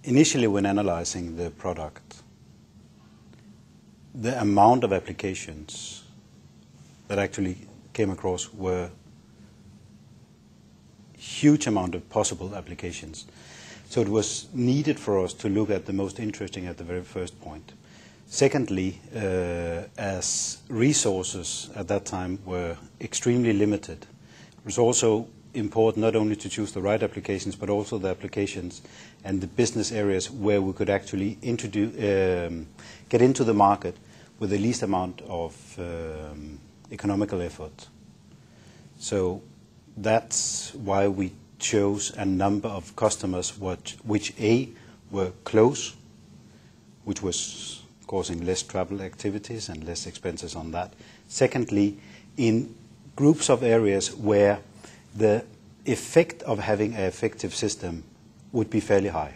Initially, when analyzing the product, the amount of applications that actually came across were huge amount of possible applications. So it was needed for us to look at the most interesting at the very first point. Secondly, as resources at that time were extremely limited, it was also important not only to choose the right applications, but also the applications and the business areas where we could actually get into the market with the least amount of economical effort. So that's why we chose a number of customers which A, were close, which was causing less travel activities and less expenses on that. Secondly, in groups of areas where the effect of having an effective system would be fairly high.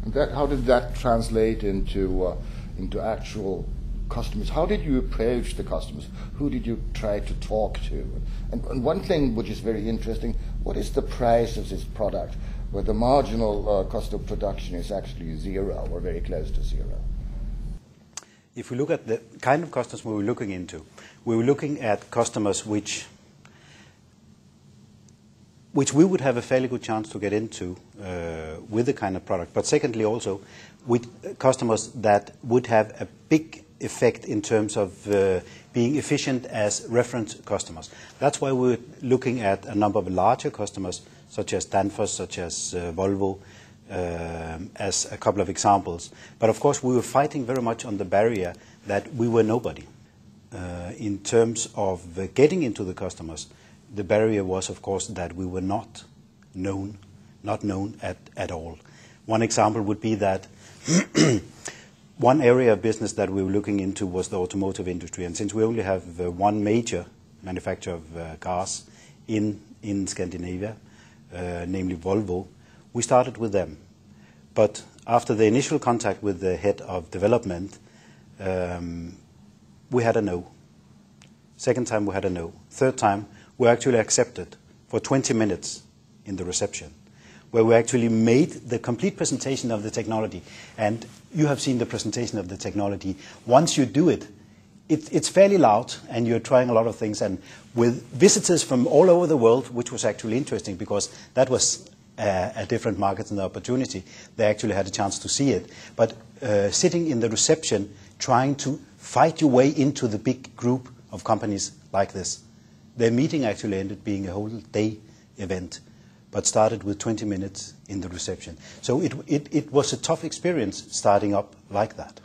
And how did that translate into actual customers? How did you approach the customers? Who did you try to talk to? And one thing which is very interesting, what is the price of this product where the marginal cost of production is actually zero or very close to zero? If we look at the kind of customers we were looking into, we were looking at customers which we would have a fairly good chance to get into with the kind of product. But secondly also, with customers that would have a big effect in terms of being efficient as reference customers. That's why we're looking at a number of larger customers, such as Danfoss, such as Volvo, as a couple of examples. But of course, we were fighting very much on the barrier that we were nobody. In terms of getting into the customers, the barrier was, of course, that we were not known at all. One example would be that one area of business that we were looking into was the automotive industry. And since we only have one major manufacturer of cars in Scandinavia, namely Volvo, we started with them. But after the initial contact with the head of development, we had a no. Second time, we had a no. Third time, we actually accepted for 20 minutes in the reception, where we actually made the complete presentation of the technology. And you have seen the presentation of the technology. Once you do it, it's fairly loud, and you're trying a lot of things. And with visitors from all over the world, which was actually interesting because that was a different market and the opportunity, they actually had a chance to see it. But sitting in the reception, trying to fight your way into the big group of companies like this. The meeting actually ended being a whole day event, but started with 20 minutes in the reception. So it was a tough experience starting up like that.